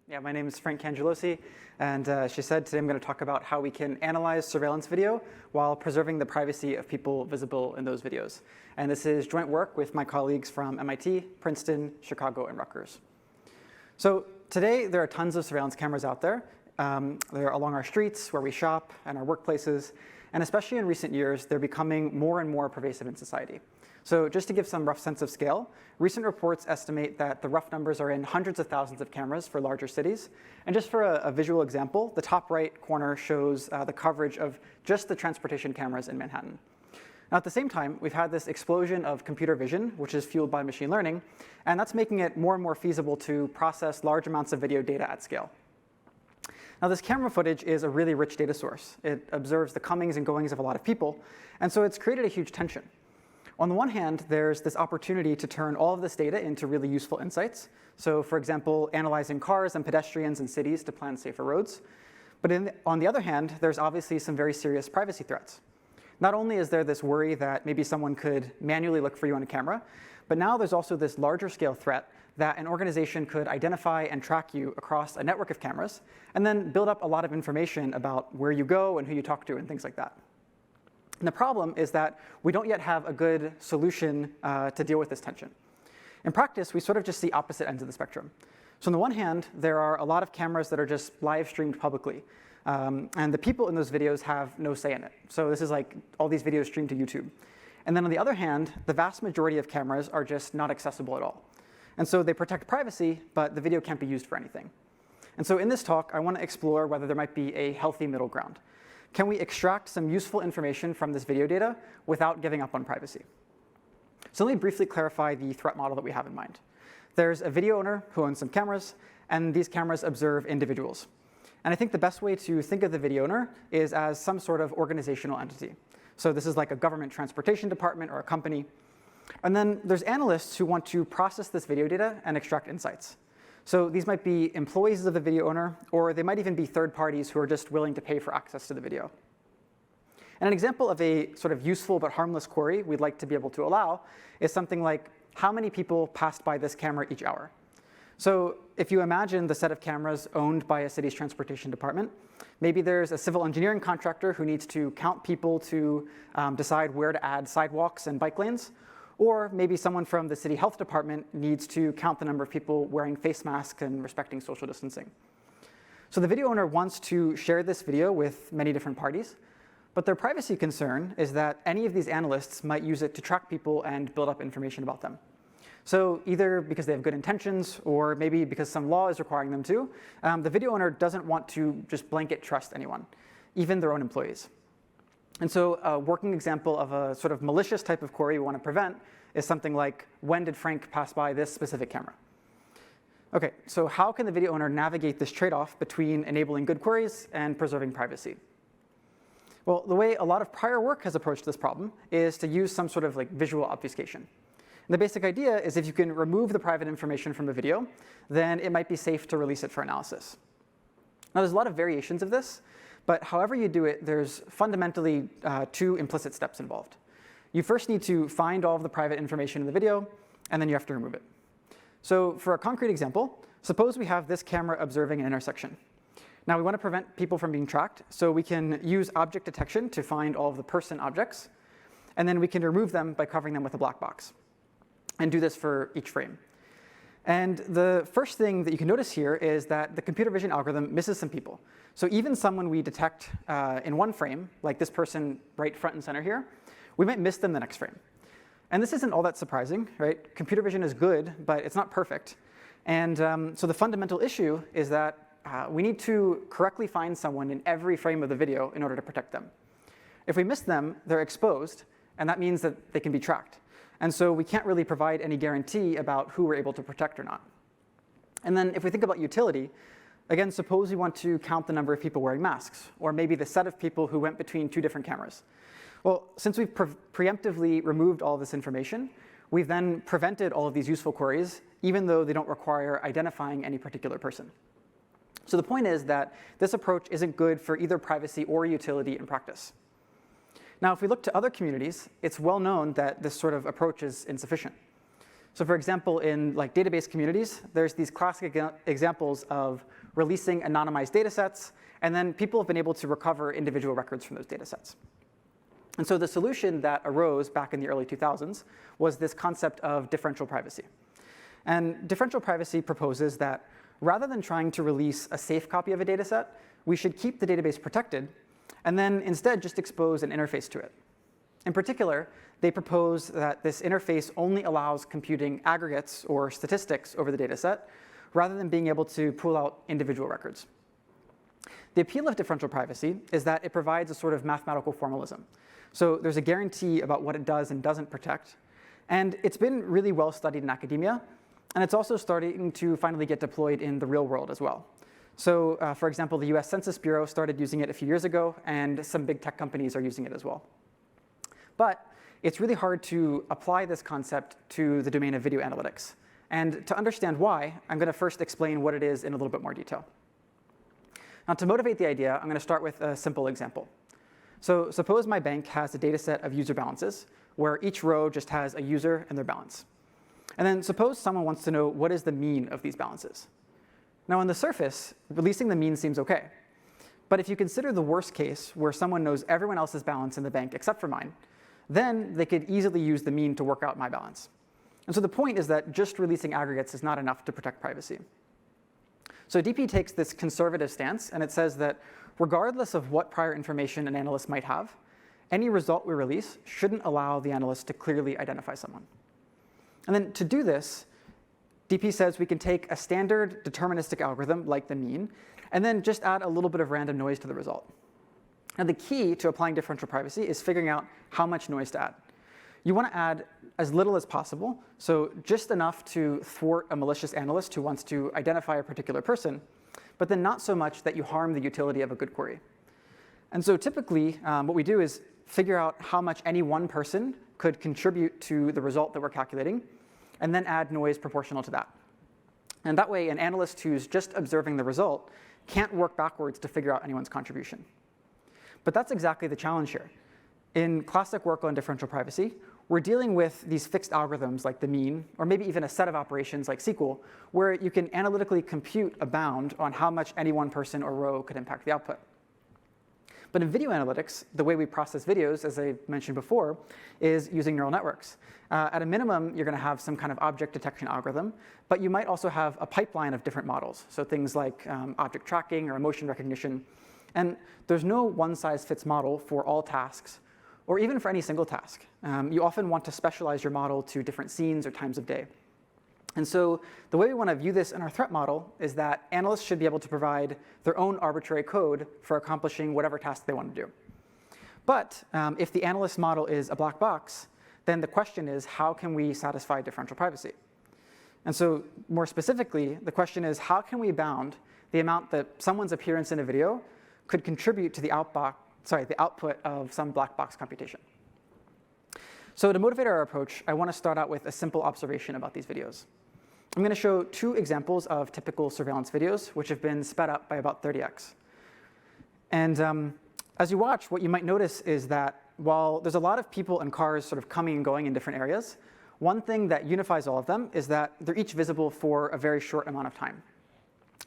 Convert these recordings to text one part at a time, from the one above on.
Yeah, my name is Cangialosi, and she said today I'm going to talk about how we can analyze surveillance video while preserving the privacy of people visible in those videos. And this is joint work with my colleagues from MIT, Princeton, Chicago, and Rutgers. So today there are tons of surveillance cameras out there. They're along our streets, where we shop, and our workplaces. And especially in recent years, they're becoming more and more pervasive in society. So just to give some rough sense of scale, recent reports estimate that the rough numbers are in hundreds of thousands of cameras for larger cities. And just for a visual example, the top right corner shows the coverage of just the transportation cameras in Manhattan. Now, at the same time, we've had this explosion of computer vision, which is fueled by machine learning, and that's making it more and more feasible to process large amounts of video data at scale. Now, this camera footage is a really rich data source. It observes the comings and goings of a lot of people, and so it's created a huge tension. On the one hand, there's this opportunity to turn all of this data into really useful insights. So, for example, analyzing cars and pedestrians in cities to plan safer roads. But on the other hand, there's obviously some very serious privacy threats. Not only is there this worry that maybe someone could manually look for you on a camera, but now there's also this larger scale threat that an organization could identify and track you across a network of cameras, and then build up a lot of information about where you go and who you talk to and things like that. And the problem is that we don't yet have a good solution to deal with this tension. In practice, we sort of just see opposite ends of the spectrum. So on the one hand, there are a lot of cameras that are just live streamed publicly. And the people in those videos have no say in it. So this is like all these videos streamed to YouTube. And then on the other hand, the vast majority of cameras are just not accessible at all. And so they protect privacy, but the video can't be used for anything. And so in this talk, I want to explore whether there might be a healthy middle ground. Can we extract some useful information from this video data without giving up on privacy? So let me briefly clarify the threat model that we have in mind. There's a video owner who owns some cameras, and these cameras observe individuals. And I think the best way to think of the video owner is as some sort of organizational entity. So this is like a government transportation department or a company. And then there's analysts who want to process this video data and extract insights. So these might be employees of the video owner, or they might even be third parties who are just willing to pay for access to the video. And an example of a sort of useful but harmless query we'd like to be able to allow is something like, how many people passed by this camera each hour? So if you imagine the set of cameras owned by a city's transportation department, maybe there's a civil engineering contractor who needs to count people to decide where to add sidewalks and bike lanes. Or maybe someone from the city health department needs to count the number of people wearing face masks and respecting social distancing. So the video owner wants to share this video with many different parties, but their privacy concern is that any of these analysts might use it to track people and build up information about them. So either because they have good intentions, or maybe because some law is requiring them to, the video owner doesn't want to just blanket trust anyone, even their own employees. And so a working example of a sort of malicious type of query we want to prevent is something like, when did Frank pass by this specific camera? OK, so how can the video owner navigate this trade-off between enabling good queries and preserving privacy? Well, the way a lot of prior work has approached this problem is to use some sort of like visual obfuscation. And the basic idea is if you can remove the private information from a video, then it might be safe to release it for analysis. Now, there's a lot of variations of this. But however you do it, there's fundamentally two implicit steps involved. You first need to find all of the private information in the video, and then you have to remove it. So for a concrete example, suppose we have this camera observing an intersection. Now we want to prevent people from being tracked, so we can use object detection to find all of the person objects, and then we can remove them by covering them with a black box, and do this for each frame. And the first thing that you can notice here is that the computer vision algorithm misses some people. So even someone we detect in one frame, like this person right front and center here, we might miss them the next frame. And this isn't all that surprising, right? Computer vision is good, but it's not perfect. And so the fundamental issue is that we need to correctly find someone in every frame of the video in order to protect them. If we miss them, they're exposed, and that means that they can be tracked. And so we can't really provide any guarantee about who we're able to protect or not. And then if we think about utility, again, suppose we want to count the number of people wearing masks, or maybe the set of people who went between two different cameras. Well, since we've preemptively removed all of this information, we've then prevented all of these useful queries, even though they don't require identifying any particular person. So the point is that this approach isn't good for either privacy or utility in practice. Now, if we look to other communities, it's well known that this sort of approach is insufficient. So for example, in like database communities, there's these classic examples of releasing anonymized data sets, and then people have been able to recover individual records from those data sets. And so the solution that arose back in the early 2000s was this concept of differential privacy. And differential privacy proposes that rather than trying to release a safe copy of a data set, we should keep the database protected, and then instead just expose an interface to it. In particular, they propose that this interface only allows computing aggregates or statistics over the data set, rather than being able to pull out individual records. The appeal of differential privacy is that it provides a sort of mathematical formalism. So there's a guarantee about what it does and doesn't protect. And it's been really well studied in academia, and it's also starting to finally get deployed in the real world as well. So for example, the US Census Bureau started using it a few years ago, and some big tech companies are using it as well. But it's really hard to apply this concept to the domain of video analytics. And to understand why, I'm going to first explain what it is in a little bit more detail. Now, to motivate the idea, I'm going to start with a simple example. So suppose my bank has a data set of user balances, where each row just has a user and their balance. And then suppose someone wants to know what is the mean of these balances. Now, on the surface, releasing the mean seems OK. But if you consider the worst case, where someone knows everyone else's balance in the bank except for mine, then they could easily use the mean to work out my balance. And so the point is that just releasing aggregates is not enough to protect privacy. So DP takes this conservative stance, and it says that regardless of what prior information an analyst might have, any result we release shouldn't allow the analyst to clearly identify someone. And then to do this, DP says we can take a standard deterministic algorithm like the mean, and then just add a little bit of random noise to the result. Now, the key to applying differential privacy is figuring out how much noise to add. You want to add as little as possible, so just enough to thwart a malicious analyst who wants to identify a particular person, but then not so much that you harm the utility of a good query. And so typically, what we do is figure out how much any one person could contribute to the result that we're calculating, and then add noise proportional to that. And that way, an analyst who's just observing the result can't work backwards to figure out anyone's contribution. But that's exactly the challenge here. In classic work on differential privacy, we're dealing with these fixed algorithms like the mean, or maybe even a set of operations like SQL, where you can analytically compute a bound on how much any one person or row could impact the output. But in video analytics, the way we process videos, as I mentioned before, is using neural networks. At a minimum, you're going to have some kind of object detection algorithm, but you might also have a pipeline of different models, so things like object tracking or emotion recognition. And there's no one-size-fits model for all tasks, or even for any single task. You often want to specialize your model to different scenes or times of day. And so the way we want to view this in our threat model is that analysts should be able to provide their own arbitrary code for accomplishing whatever task they want to do. But if the analyst model is a black box, then the question is, how can we satisfy differential privacy? And so more specifically, the question is, how can we bound the amount that someone's appearance in a video could contribute to the output of some black box computation? So to motivate our approach, I want to start out with a simple observation about these videos. I'm going to show two examples of typical surveillance videos, which have been sped up by about 30x. And as you watch, what you might notice is that while there's a lot of people and cars sort of coming and going in different areas, one thing that unifies all of them is that they're each visible for a very short amount of time.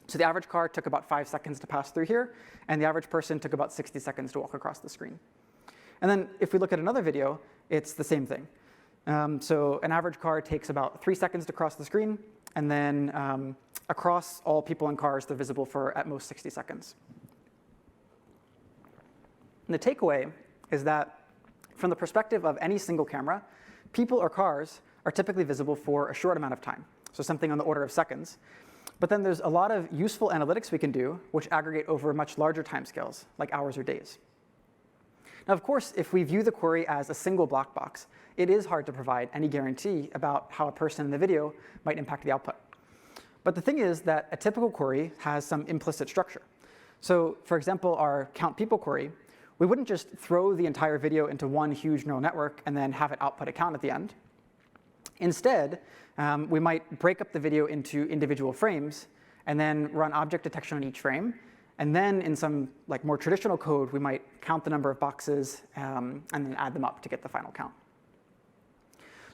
So the average car took about 5 seconds to pass through here, and the average person took about 60 seconds to walk across the screen. And then if we look at another video, it's the same thing. So an average car takes about 3 seconds to cross the screen, and then across all people and cars, they're visible for at most 60 seconds. And the takeaway is that from the perspective of any single camera, people or cars are typically visible for a short amount of time, so something on the order of seconds. But then there's a lot of useful analytics we can do which aggregate over much larger timescales, like hours or days. Now, of course, if we view the query as a single black box, it is hard to provide any guarantee about how a person in the video might impact the output. But the thing is that a typical query has some implicit structure. So for example, our count people query, we wouldn't just throw the entire video into one huge neural network and then have it output a count at the end. Instead, we might break up the video into individual frames and then run object detection on each frame. And then in some more traditional code, we might count the number of boxes and then add them up to get the final count.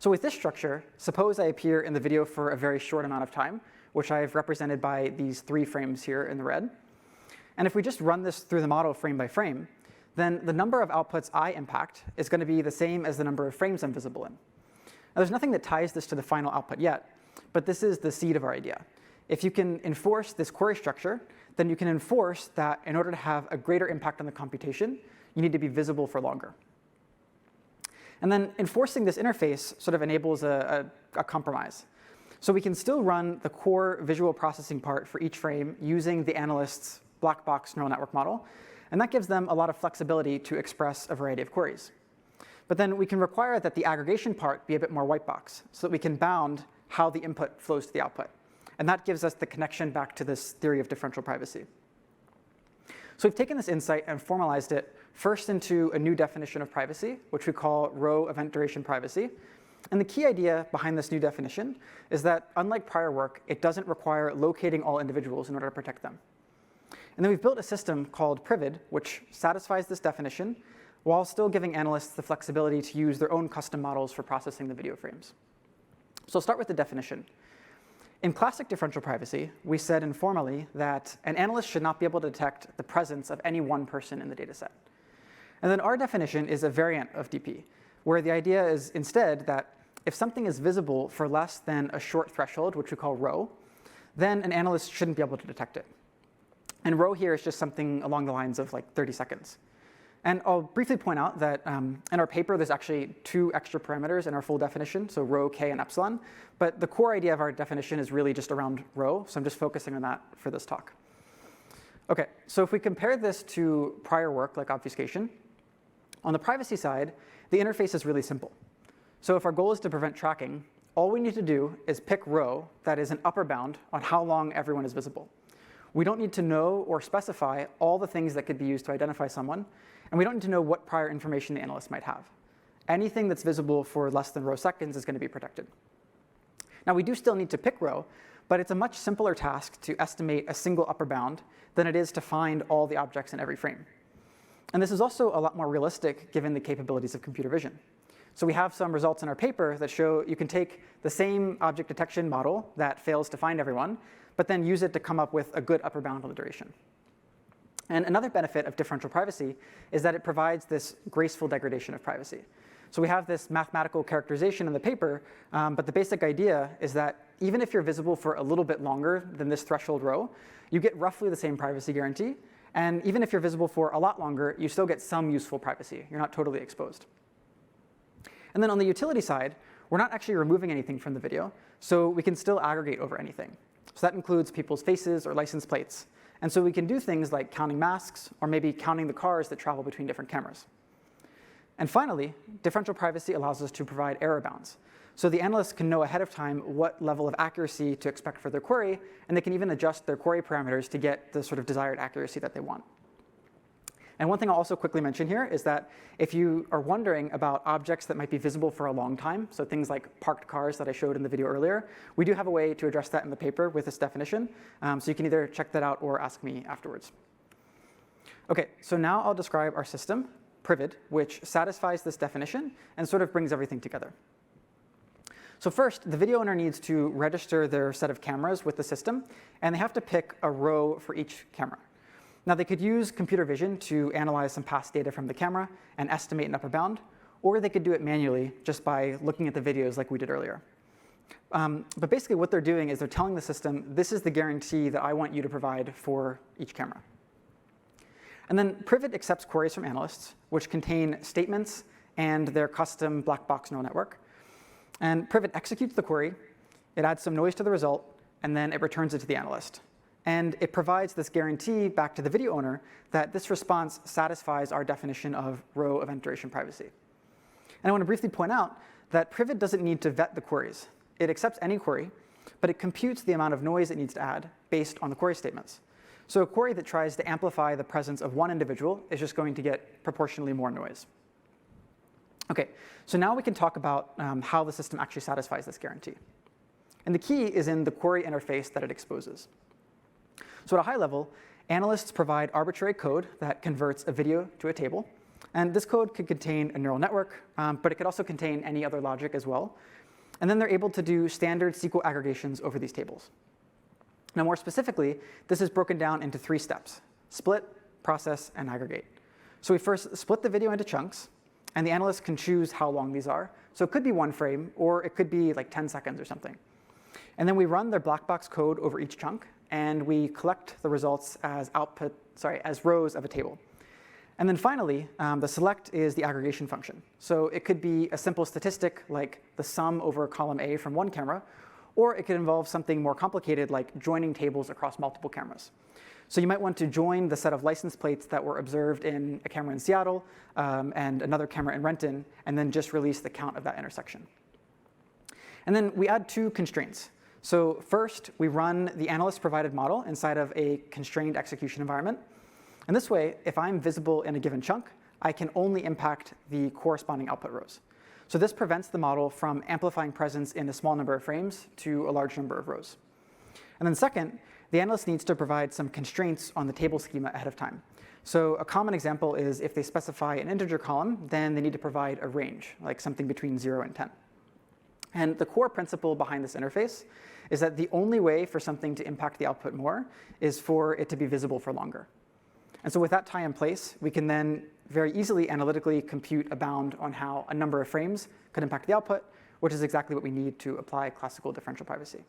So with this structure, suppose I appear in the video for a very short amount of time, which I've represented by these 3 frames here in the red. And if we just run this through the model frame by frame, then the number of outputs I impact is going to be the same as the number of frames I'm visible in. Now, there's nothing that ties this to the final output yet, but this is the seed of our idea. If you can enforce this query structure, then you can enforce that in order to have a greater impact on the computation, you need to be visible for longer. And then enforcing this interface sort of enables a compromise. So we can still run the core visual processing part for each frame using the analyst's black box neural network model, and that gives them a lot of flexibility to express a variety of queries. But then we can require that the aggregation part be a bit more white box, so that we can bound how the input flows to the output. And that gives us the connection back to this theory of differential privacy. So we've taken this insight and formalized it first into a new definition of privacy, which we call row event duration privacy. And the key idea behind this new definition is that, unlike prior work, it doesn't require locating all individuals in order to protect them. And then we've built a system called Privid, which satisfies this definition while still giving analysts the flexibility to use their own custom models for processing the video frames. So I'll start with the definition. In classic differential privacy, we said informally that an analyst should not be able to detect the presence of any one person in the data set. And then our definition is a variant of DP, where the idea is instead that if something is visible for less than a short threshold, which we call row, then an analyst shouldn't be able to detect it. And row here is just something along the lines of like 30 seconds. And I'll briefly point out that in our paper, there's actually 2 extra parameters in our full definition, so rho, k, and epsilon. But the core idea of our definition is really just around rho, so I'm just focusing on that for this talk. OK, so if we compare this to prior work like obfuscation, on the privacy side, the interface is really simple. So if our goal is to prevent tracking, all we need to do is pick rho that is an upper bound on how long everyone is visible. We don't need to know or specify all the things that could be used to identify someone, and we don't need to know what prior information the analyst might have. Anything that's visible for less than rho seconds is going to be protected. Now, we do still need to pick rho, but it's a much simpler task to estimate a single upper bound than it is to find all the objects in every frame. And this is also a lot more realistic given the capabilities of computer vision. So we have some results in our paper that show you can take the same object detection model that fails to find everyone, but then use it to come up with a good upper bound on the duration. And another benefit of differential privacy is that it provides this graceful degradation of privacy. So we have this mathematical characterization in the paper, but the basic idea is that even if you're visible for a little bit longer than this threshold row, you get roughly the same privacy guarantee. And even if you're visible for a lot longer, you still get some useful privacy. You're not totally exposed. And then on the utility side, we're not actually removing anything from the video, so we can still aggregate over anything. So that includes people's faces or license plates. And so we can do things like counting masks or maybe counting the cars that travel between different cameras. And finally, differential privacy allows us to provide error bounds. So the analysts can know ahead of time what level of accuracy to expect for their query, and they can even adjust their query parameters to get the sort of desired accuracy that they want. And one thing I'll also quickly mention here is that if you are wondering about objects that might be visible for a long time, so things like parked cars that I showed in the video earlier, we do have a way to address that in the paper with this definition. So you can either check that out or ask me afterwards. OK, so now I'll describe our system, Privid, which satisfies this definition and sort of brings everything together. So first, the video owner needs to register their set of cameras with the system, and they have to pick a row for each camera. Now, they could use computer vision to analyze some past data from the camera and estimate an upper bound, or they could do it manually just by looking at the videos like we did earlier. But basically, what they're doing is they're telling the system, this is the guarantee that I want you to provide for each camera. And then Privid accepts queries from analysts, which contain statements and their custom black box neural network. And Privid executes the query, it adds some noise to the result, and then it returns it to the analyst. And it provides this guarantee back to the video owner that this response satisfies our definition of row event duration privacy. And I want to briefly point out that Privid doesn't need to vet the queries. It accepts any query, but it computes the amount of noise it needs to add based on the query statements. So a query that tries to amplify the presence of one individual is just going to get proportionally more noise. OK, so now we can talk about how the system actually satisfies this guarantee. And the key is in the query interface that it exposes. So at a high level, analysts provide arbitrary code that converts a video to a table. And this code could contain a neural network, but it could also contain any other logic as well. And then they're able to do standard SQL aggregations over these tables. Now, more specifically, this is broken down into 3 steps: split, process, and aggregate. So we first split the video into chunks, and the analyst can choose how long these are. So it could be 1 frame, or it could be like 10 seconds or something. And then we run their black box code over each chunk, and we collect the results as as rows of a table. And then finally, the select is the aggregation function. So it could be a simple statistic like the sum over column A from one camera, or it could involve something more complicated like joining tables across multiple cameras. So you might want to join the set of license plates that were observed in a camera in Seattle and another camera in Renton, and then just release the count of that intersection. And then we add 2 constraints. So first, we run the analyst-provided model inside of a constrained execution environment. And this way, if I'm visible in a given chunk, I can only impact the corresponding output rows. So this prevents the model from amplifying presence in a small number of frames to a large number of rows. And then second, the analyst needs to provide some constraints on the table schema ahead of time. So a common example is if they specify an integer column, then they need to provide a range, like something between 0 and 10. And the core principle behind this interface is that the only way for something to impact the output more is for it to be visible for longer. And so with that tie in place, we can then very easily analytically compute a bound on how a number of frames could impact the output, which is exactly what we need to apply classical differential privacy.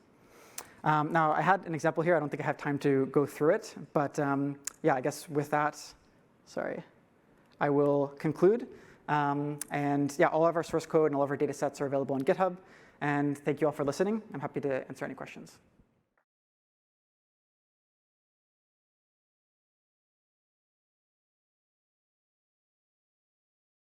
Now, I had an example here. I don't think I have time to go through it. But yeah, I guess with that, I will conclude. And yeah, all of our source code and all of our data sets are available on GitHub. And thank you all for listening. I'm happy to answer any questions.